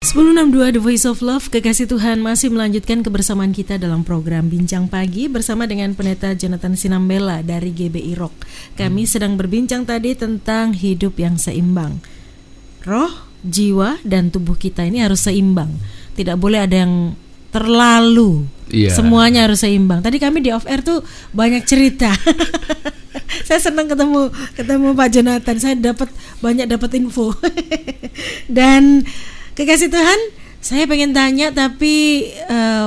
1062 The Voice of Love, Kekasih Tuhan masih melanjutkan kebersamaan kita dalam program Bincang Pagi bersama dengan Pendeta Jonathan Sinambela dari GBI Rock. Kami sedang berbincang tadi tentang hidup yang seimbang. Roh, jiwa, dan tubuh kita ini harus seimbang. Tidak boleh ada yang terlalu. Semuanya harus seimbang. Tadi kami di off air tuh banyak cerita. Saya senang ketemu Pak Jonathan. Saya banyak dapat info. Dan Kekasih Tuhan, saya pengen tanya tapi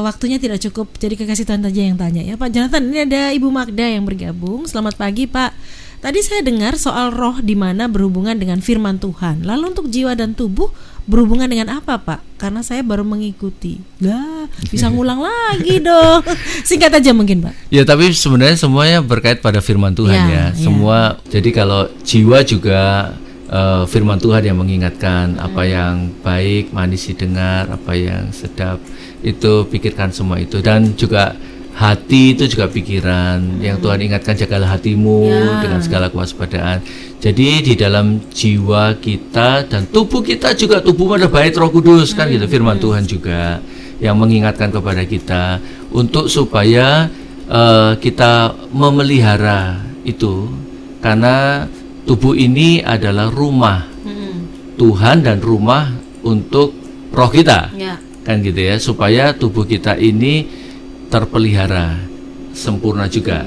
waktunya tidak cukup. Jadi Kekasih Tuhan saja yang tanya ya. Pak Jonathan, ini ada Ibu Magda yang bergabung. Selamat pagi Pak. Tadi saya dengar soal roh di mana berhubungan dengan firman Tuhan. Lalu untuk jiwa dan tubuh berhubungan dengan apa Pak? Karena saya baru mengikuti. Lah, bisa ngulang lagi dong. Singkat aja mungkin Pak. Ya, tapi sebenarnya semuanya berkait pada firman Tuhan ya. Semua. Jadi kalau jiwa juga firman Tuhan yang mengingatkan apa yang baik, manis didengar, apa yang sedap itu pikirkan semua itu. Dan juga hati itu juga pikiran yang Tuhan ingatkan, jagalah hatimu dengan segala kewaspadaan. Jadi di dalam jiwa kita dan tubuh kita juga, tubuh adalah bait Roh Kudus kan gitu, firman Tuhan juga yang mengingatkan kepada kita untuk supaya kita memelihara itu, karena tubuh ini adalah rumah Tuhan dan rumah untuk roh kita, kan gitu ya, supaya tubuh kita ini terpelihara sempurna juga.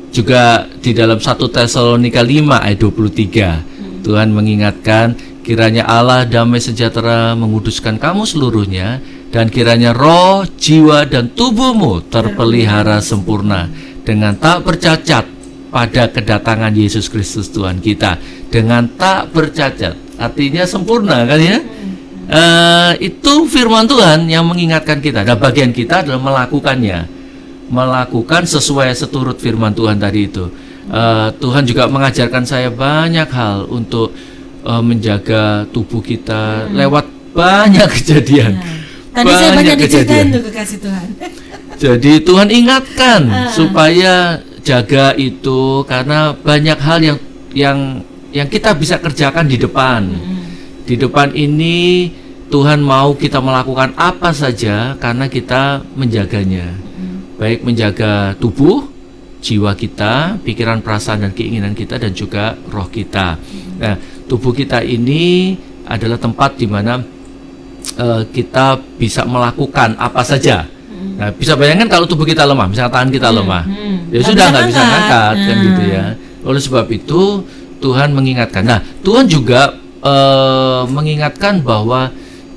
Juga di dalam 1 Tesalonika 5 ayat 23 Tuhan mengingatkan, kiranya Allah damai sejahtera menguduskan kamu seluruhnya, dan kiranya roh, jiwa, dan tubuhmu terpelihara sempurna dengan tak bercacat pada kedatangan Yesus Kristus Tuhan kita. Dengan tak bercacat artinya sempurna kan ya. Itu firman Tuhan yang mengingatkan kita. Nah, bagian kita adalah melakukan sesuai seturut firman Tuhan tadi itu. Tuhan juga mengajarkan saya banyak hal untuk menjaga tubuh kita lewat banyak kejadian. Tadi saya banyak diceritain tuh Kekasih Tuhan. Jadi Tuhan ingatkan supaya jaga itu, karena banyak hal yang kita bisa kerjakan di depan. Di depan ini Tuhan mau kita melakukan apa saja karena kita menjaganya. Baik menjaga tubuh, jiwa kita, pikiran, perasaan, dan keinginan kita, dan juga roh kita. Nah, tubuh kita ini adalah tempat di mana kita bisa melakukan apa saja. Nah, bisa bayangkan kalau tubuh kita lemah, misalnya tangan kita lemah, ya sudah nggak bisa ngangkat kan gitu ya. Oleh sebab itu Tuhan mengingatkan. Nah, Tuhan juga mengingatkan bahwa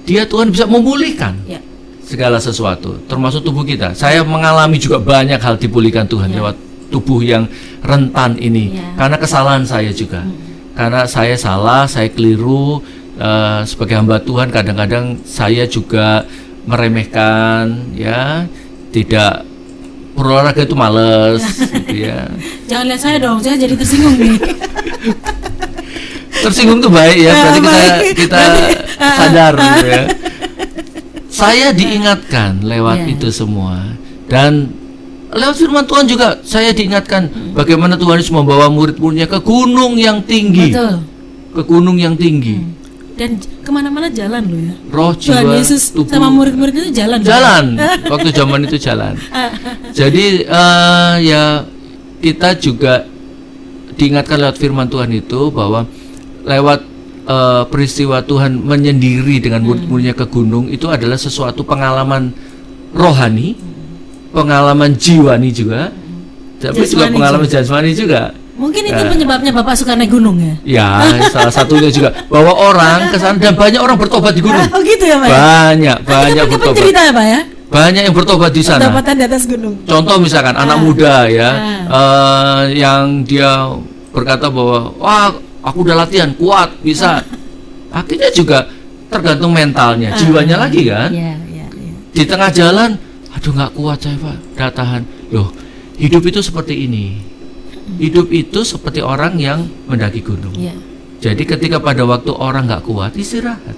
Tuhan bisa memulihkan segala sesuatu, termasuk tubuh kita. Saya mengalami juga banyak hal dipulihkan Tuhan lewat tubuh yang rentan ini, karena kesalahan saya juga. Karena saya salah, saya keliru sebagai hamba Tuhan. Kadang-kadang saya juga meremehkan, ya, tidak berolahraga itu males, gitu ya. Jangan lihat saya dong, saya jadi tersinggung nih. Tersinggung tuh baik ya, berarti kita sadar, gitu ya. Saya diingatkan lewat itu semua, dan lewat firman Tuhan juga saya diingatkan bagaimana Tuhan Yesus membawa murid-muridnya ke gunung yang tinggi. Betul. Ke gunung yang tinggi. Dan kemana-mana jalan loh ya. Roh, jiwa, Tuhan Yesus tubuh, sama murid-murid itu jalan. Waktu zaman itu jalan. Jadi ya kita juga diingatkan lewat firman Tuhan itu bahwa lewat peristiwa Tuhan menyendiri dengan murid-muridnya ke gunung, itu adalah sesuatu pengalaman rohani, pengalaman jiwani juga, tapi juga pengalaman jasmani juga. Mungkin itu penyebabnya Bapak suka naik gunung ya? Ya, salah satunya juga bawa orang ke sana, dan banyak orang bertobat di gunung. Oh gitu ya Pak? Banyak bertobat. Cerita ya Pak ya? Banyak yang bertobat di sana. Pendapatan di atas gunung. Contoh misalkan anak muda ya, yang dia berkata bahwa wah aku udah latihan kuat bisa. Akhirnya juga tergantung mentalnya, jiwanya lagi kan. Di tengah jalan, aduh nggak kuat saya Pak, nggak tahan. Loh, hidup itu seperti ini. Hidup itu seperti orang yang mendaki gunung. Jadi ketika pada waktu orang nggak kuat, istirahatlah.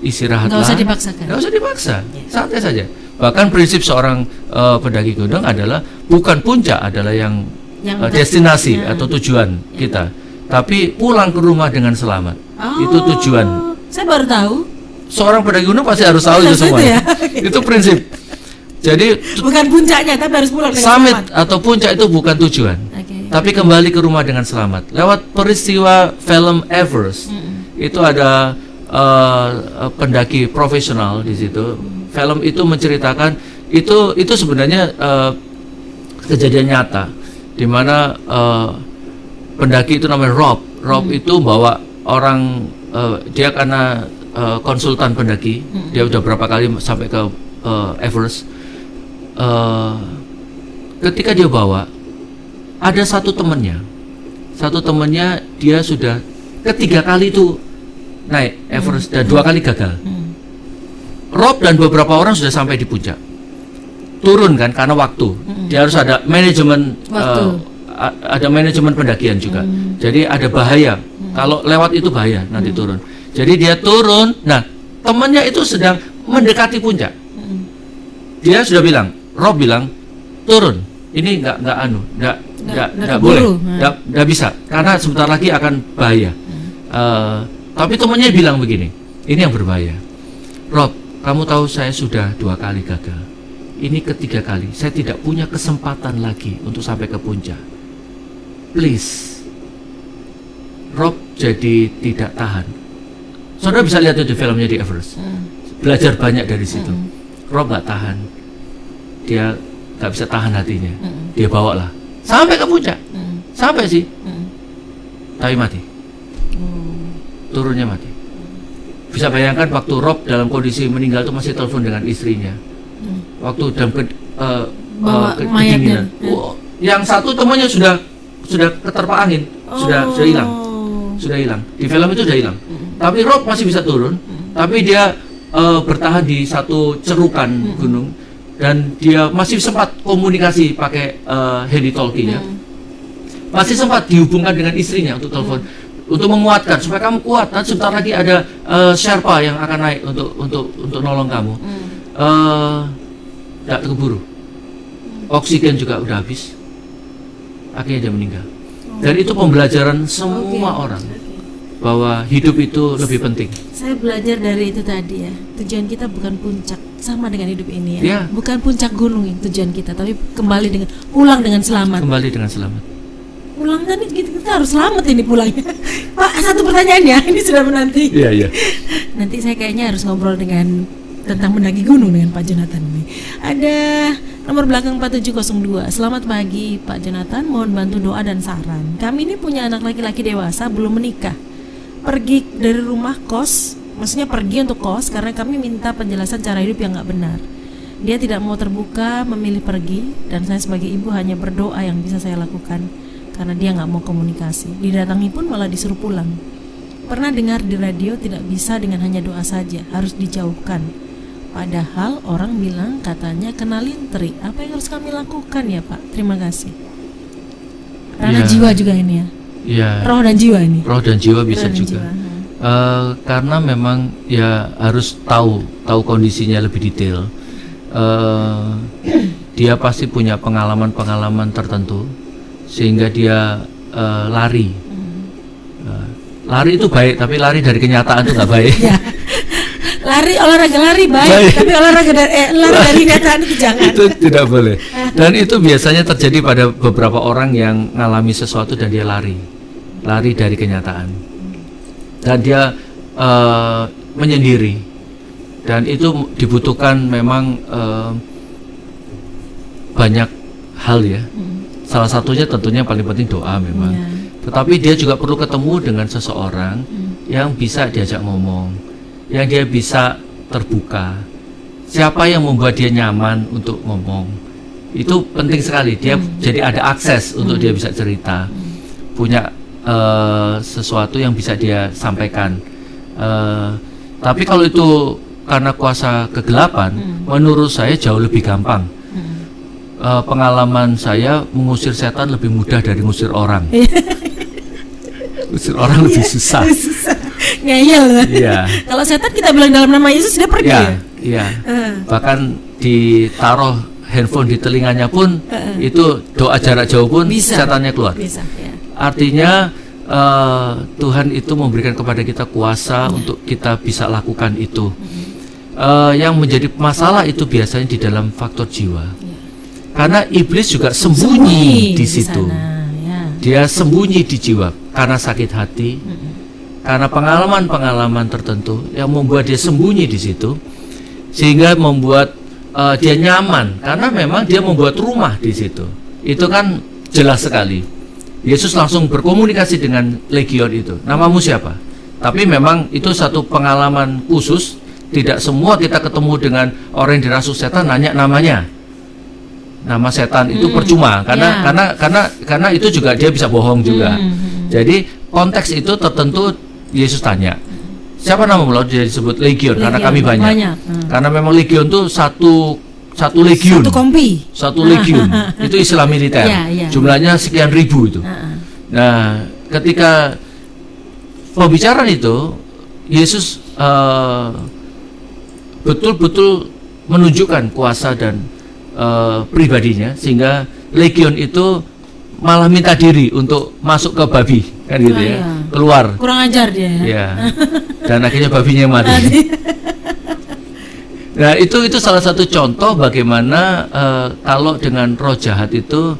Nggak usah dipaksakan. Nggak usah dipaksa, santai saja. Bahkan prinsip seorang pendaki gunung adalah bukan puncak adalah yang destinasi atau tujuan kita, tapi pulang ke rumah dengan selamat. Itu tujuan Saya baru tahu. Seorang pendaki gunung pasti harus tahu itu semua. Ya? Itu prinsip. Jadi bukan puncaknya, tapi harus pulang dengan summit selamat. atau puncak itu bukan tujuan, tapi kembali ke rumah dengan selamat. Lewat peristiwa film Everest, itu ada pendaki profesional di situ. Film itu menceritakan itu sebenarnya kejadian nyata, di mana pendaki itu namanya Rob itu bawa orang, dia karena konsultan pendaki, dia udah berapa kali sampai ke Everest. Ketika dia bawa, ada satu temannya dia sudah ketiga kali itu naik Everest dan 2 kali gagal. Rob dan beberapa orang sudah sampai di puncak, turun kan karena waktu. Dia harus ada manajemen ada manajemen pendakian juga. Jadi ada bahaya, kalau lewat itu bahaya nanti turun. Jadi dia turun. Nah, temannya itu sedang mendekati puncak. Dia sudah bilang, Rob bilang, turun. Ini nggak boleh, nggak bisa, karena sebentar lagi akan bahaya. Tapi temannya bilang begini, ini yang berbahaya. Rob, kamu tahu saya sudah 2 kali gagal. Ini ketiga kali, saya tidak punya kesempatan lagi untuk sampai ke puncak. Please. Rob jadi tidak tahan. Saudara bisa lihat itu di filmnya di Everest. Belajar banyak dari situ. Rob nggak tahan. Dia nggak bisa tahan hatinya. Dia bawalah sampai ke puncak. Sampai sih. Tapi mati. Turunnya mati. Bisa bayangkan waktu Rob dalam kondisi meninggal itu masih telepon dengan istrinya. Waktu dalam kedinginan. Yang satu temannya sudah keterpa angin, sudah hilang. Sudah hilang. Di film itu sudah hilang. Tapi Rob masih bisa turun, tapi dia bertahan di satu cerukan gunung, dan dia masih sempat komunikasi pakai heli talkie-nya. Masih sempat dihubungkan dengan istrinya untuk telepon, untuk menguatkan supaya kamu kuat. Nanti sebentar lagi ada Sherpa yang akan naik untuk nolong kamu. Tidak keburu. Oksigen juga udah habis. Akhirnya dia meninggal. Dan itu pembelajaran semua orang bahwa hidup itu lebih penting. Saya belajar dari itu tadi ya. Tujuan kita bukan puncak, sama dengan hidup ini ya. Bukan puncak gunung yang tujuan kita, tapi pulang dengan selamat. Kembali dengan selamat. Pulang kan kita harus selamat ini pulangnya. Pak, satu pertanyaan ya, ini sudah menanti. Iya. Nanti saya kayaknya harus ngobrol tentang mendaki gunung dengan Pak Jonathan ini. Ada nomor belakang 4702. Selamat pagi Pak Jonathan, mohon bantu doa dan saran. Kami ini punya anak laki-laki dewasa belum menikah. Pergi dari rumah kos, maksudnya pergi untuk kos karena kami minta penjelasan cara hidup yang gak benar. Dia tidak mau terbuka, memilih pergi, dan saya sebagai ibu hanya berdoa yang bisa saya lakukan karena dia gak mau komunikasi. Didatangi pun malah disuruh pulang. Pernah dengar di radio tidak bisa dengan hanya doa saja, harus dijauhkan. Padahal orang bilang katanya kenalin teri. Apa yang harus kami lakukan ya Pak? Terima kasih. Karena jiwa juga ini ya. Ya. Roh dan jiwa ini. Roh dan jiwa bisa juga. Karena memang ya harus tahu kondisinya lebih detail. Dia pasti punya pengalaman tertentu sehingga dia lari. Lari itu baik, tapi lari dari kenyataan itu nggak baik. Olahraga lari baik. Tapi olahraga dari kenyataan itu jangan. Itu tidak boleh. Dan itu biasanya terjadi pada beberapa orang yang mengalami sesuatu dan dia lari dari kenyataan. Dan dia menyendiri. Dan itu dibutuhkan memang banyak hal ya. Salah satunya tentunya paling penting doa memang. Tetapi dia juga perlu ketemu dengan seseorang yang bisa diajak ngomong, yang dia bisa terbuka. Siapa yang membuat dia nyaman untuk ngomong, itu penting sekali. Dia jadi ada akses untuk dia bisa cerita, punya sesuatu yang bisa dia sampaikan. Tapi kalau itu karena kuasa kegelapan, menurut saya jauh lebih gampang. Pengalaman saya mengusir setan lebih mudah dari mengusir orang. Usir orang lebih susah. Ngeyel. Iya. Kalau setan kita bilang dalam nama Yesus dia pergi. Iya. Bahkan ditaruh handphone di telinganya pun itu doa jarak jauh pun bisa, setannya keluar. Bisa, ya. Artinya Tuhan itu memberikan kepada kita kuasa untuk kita bisa lakukan itu. Yang menjadi masalah itu biasanya di dalam faktor jiwa. Karena iblis juga sembunyi di situ. Dia sembunyi di jiwa karena sakit hati, karena pengalaman-pengalaman tertentu yang membuat dia sembunyi di situ, sehingga membuat dia nyaman karena memang dia membuat rumah di situ. Itu kan jelas sekali. Yesus langsung berkomunikasi dengan legion itu. Namamu siapa? Tapi memang itu satu pengalaman khusus. Tidak semua kita ketemu dengan orang yang dirasuki setan nanya namanya. Nama setan itu percuma karena itu juga dia bisa bohong juga. Jadi konteks itu tertentu Yesus tanya. Siapa namamu? Lalu dia disebut legion karena kami banyak. Karena memang legion itu satu legion. Satu legion. Itu istilah militer. Jumlahnya sekian ribu itu. Nah, ketika pembicaraan itu Yesus betul-betul menunjukkan kuasa dan pribadinya, sehingga legion itu malah minta diri untuk masuk ke babi, kan gitu ya, keluar. Kurang ajar dia. Ya. Dan akhirnya babinya mati. Nah, itu salah satu contoh bagaimana kalau dengan roh jahat itu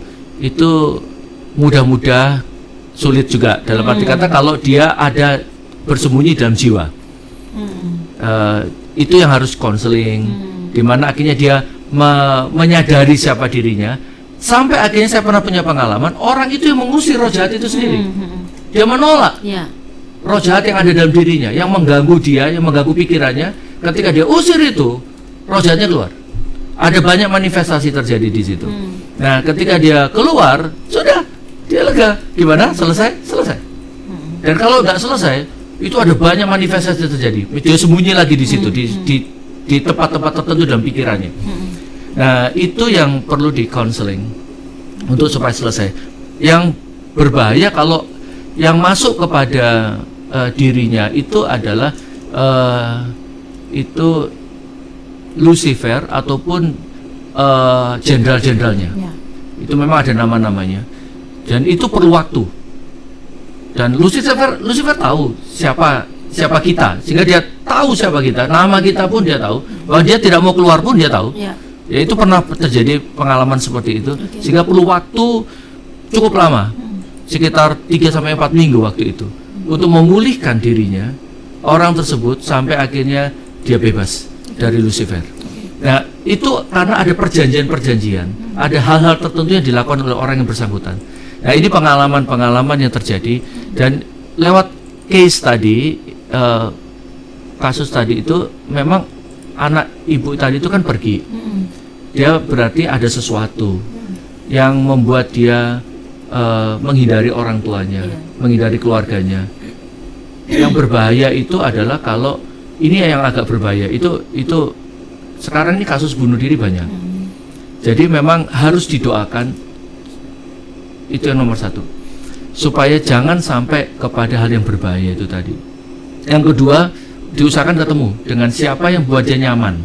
mudah-mudah sulit juga. Dalam arti kata kalau dia ada bersembunyi dalam jiwa. Itu yang harus konseling, di mana akhirnya dia menyadari siapa dirinya, sampai akhirnya saya pernah punya pengalaman orang itu yang mengusir roh jahat itu sendiri. Dia menolak roh jahat yang ada dalam dirinya, yang mengganggu dia, yang mengganggu pikirannya. Ketika dia usir itu, roh jahatnya keluar. Ada banyak manifestasi terjadi di situ. Nah, ketika dia keluar, sudah dia lega. Gimana? Selesai. Dan kalau tidak selesai, itu ada banyak manifestasi terjadi. Dia sembunyi lagi di situ, di tempat-tempat tertentu dalam pikirannya. Nah, itu yang perlu di counseling untuk supaya selesai. Yang berbahaya kalau yang masuk kepada dirinya itu adalah itu Lucifer ataupun jenderal-jenderalnya. Itu memang ada nama-namanya. Dan itu perlu waktu. Dan Lucifer tahu siapa kita, sehingga dia tahu siapa kita, nama kita pun dia tahu, bahwa dia tidak mau keluar pun dia tahu. Ya itu pernah terjadi pengalaman seperti itu, sehingga perlu waktu cukup lama, sekitar 3-4 minggu waktu itu, untuk memulihkan dirinya orang tersebut sampai akhirnya dia bebas dari Lucifer. Nah, itu karena ada perjanjian-perjanjian, ada hal-hal tertentu yang dilakukan oleh orang yang bersangkutan. Nah, ini pengalaman-pengalaman yang terjadi, dan lewat case tadi, kasus tadi itu memang anak ibu tadi itu kan pergi. Dia berarti ada sesuatu yang membuat dia menghindari orang tuanya, menghindari keluarganya. Yang berbahaya itu adalah kalau ini yang agak berbahaya itu sekarang ini kasus bunuh diri banyak. Jadi memang harus didoakan. Itu yang nomor satu, supaya jangan sampai kepada hal yang berbahaya itu tadi. Yang kedua, diusahakan ketemu dengan siapa yang buat dia nyaman,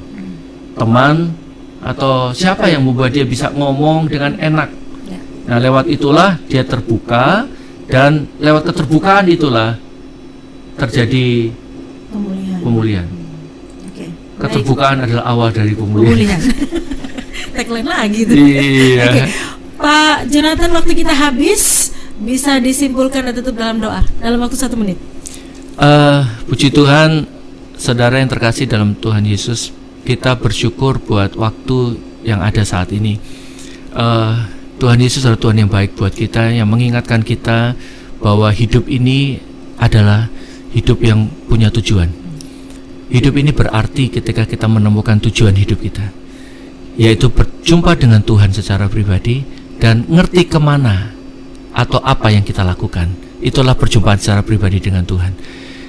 teman atau siapa yang membuat dia bisa ngomong dengan enak. Nah, lewat itulah dia terbuka, dan lewat keterbukaan itulah terjadi pemulihan. Keterbukaan adalah awal dari pemulihan. Tagline lagi tuh. Iya. Pak Jonathan, waktu kita habis, bisa disimpulkan dan tutup dalam doa dalam waktu 1 menit. Puji Tuhan, saudara yang terkasih dalam Tuhan Yesus, kita bersyukur buat waktu yang ada saat ini. Tuhan Yesus adalah Tuhan yang baik buat kita, yang mengingatkan kita bahwa hidup ini adalah hidup yang punya tujuan. Hidup ini berarti ketika kita menemukan tujuan hidup kita, yaitu berjumpa dengan Tuhan secara pribadi dan ngerti kemana atau apa yang kita lakukan. Itulah perjumpaan secara pribadi dengan Tuhan.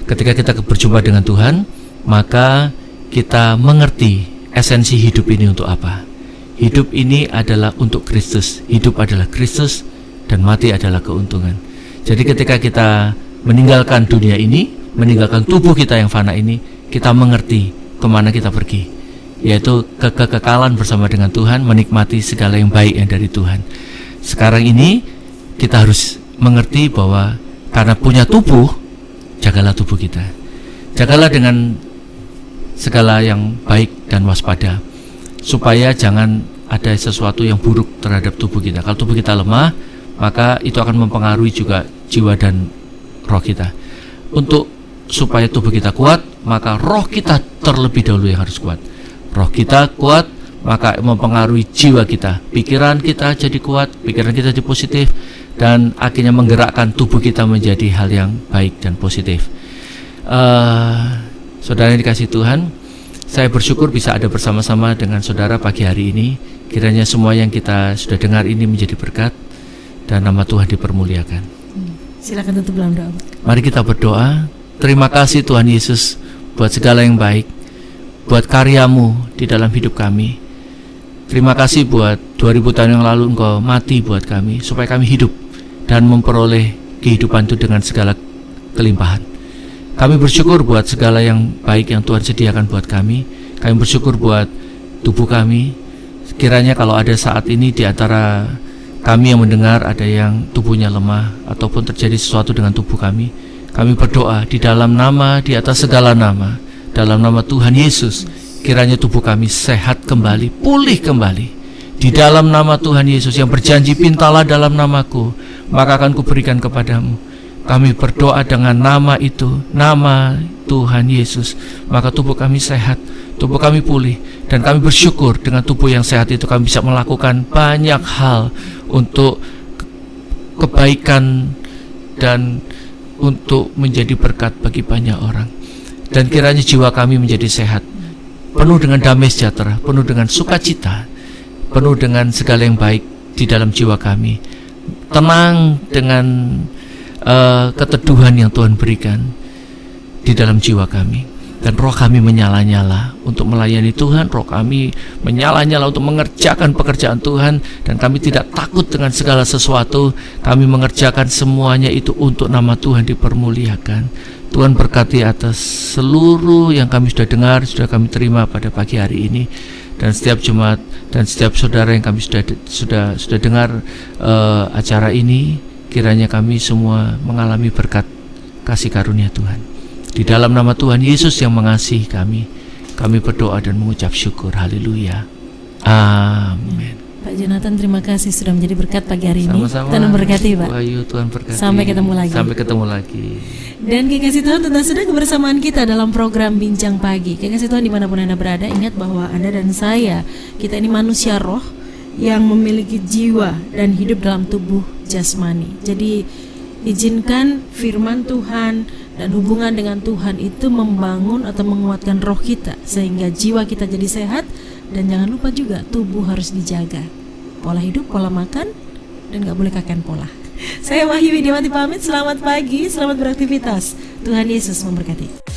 Ketika kita berjumpa dengan Tuhan, maka kita mengerti esensi hidup ini untuk apa. Hidup ini adalah untuk Kristus. Hidup adalah Kristus, dan mati adalah keuntungan. Jadi ketika kita meninggalkan dunia ini, meninggalkan tubuh kita yang fana ini, kita mengerti kemana kita pergi, yaitu kekekalan bersama dengan Tuhan, menikmati segala yang baik yang dari Tuhan. Sekarang ini kita harus mengerti bahwa karena punya tubuh, jagalah tubuh kita. Jagalah dengan segala yang baik dan waspada, supaya jangan ada sesuatu yang buruk terhadap tubuh kita. Kalau tubuh kita lemah, maka itu akan mempengaruhi juga jiwa dan roh kita. Untuk supaya tubuh kita kuat, maka roh kita terlebih dahulu yang harus kuat. Roh kita kuat, maka mempengaruhi jiwa kita. Pikiran kita jadi kuat, pikiran kita jadi positif, dan akhirnya menggerakkan tubuh kita menjadi hal yang baik dan positif. Saudara yang dikasihi Tuhan, saya bersyukur bisa ada bersama-sama dengan saudara pagi hari ini. Kiranya semua yang kita sudah dengar ini menjadi berkat dan nama Tuhan dipermuliakan. Silakan tutup dalam doa. Mari kita berdoa. Terima kasih Tuhan Yesus buat segala yang baik, buat karya-Mu di dalam hidup kami. Terima kasih buat 2000 tahun yang lalu Engkau mati buat kami, supaya kami hidup dan memperoleh kehidupan itu dengan segala kelimpahan. Kami bersyukur buat segala yang baik yang Tuhan sediakan buat kami. Kami bersyukur buat tubuh kami. Kiranya kalau ada saat ini di antara kami yang mendengar ada yang tubuhnya lemah ataupun terjadi sesuatu dengan tubuh kami berdoa di dalam nama, di atas segala nama, dalam nama Tuhan Yesus, kiranya tubuh kami sehat kembali, pulih kembali. Di dalam nama Tuhan Yesus yang berjanji, pintalah dalam namaku, maka akan kuberikan kepadamu. Kami berdoa dengan nama itu, nama Tuhan Yesus, maka tubuh kami sehat, tubuh kami pulih, dan kami bersyukur dengan tubuh yang sehat itu kami bisa melakukan banyak hal untuk kebaikan dan untuk menjadi berkat bagi banyak orang. Dan kiranya jiwa kami menjadi sehat, penuh dengan damai sejahtera, penuh dengan sukacita, penuh dengan segala yang baik di dalam jiwa kami, tenang dengan keteduhan yang Tuhan berikan di dalam jiwa kami. Dan roh kami menyala-nyala untuk melayani Tuhan, roh kami menyala-nyala untuk mengerjakan pekerjaan Tuhan, dan kami tidak takut dengan segala sesuatu. Kami mengerjakan semuanya itu untuk nama Tuhan dipermuliakan. Tuhan berkati atas seluruh yang kami sudah dengar, sudah kami terima pada pagi hari ini, dan setiap jemaat dan setiap saudara yang kami sudah dengar acara ini. Kiranya kami semua mengalami berkat kasih karunia Tuhan. Di dalam nama Tuhan Yesus yang mengasihi kami berdoa dan mengucap syukur. Haleluya. Amin. Pak Jonathan, terima kasih sudah menjadi berkat pagi hari ini. Sama-sama. Tuhan memberkati, Pak. Wahyu, Tuhan berkati. Sampai ketemu lagi. Dan kekasih Tuhan, tentu saja kebersamaan kita dalam program Bincang Pagi. Kekasih Tuhan dimanapun Anda berada, ingat bahwa Anda dan saya, kita ini manusia roh yang memiliki jiwa dan hidup dalam tubuh jasmani. Jadi izinkan firman Tuhan dan hubungan dengan Tuhan itu membangun atau menguatkan roh kita sehingga jiwa kita jadi sehat. Dan jangan lupa juga tubuh harus dijaga, pola hidup, pola makan, dan gak boleh kakek pola. Saya Wahyu Widiawati pamit, selamat pagi, selamat beraktivitas. Tuhan Yesus memberkati.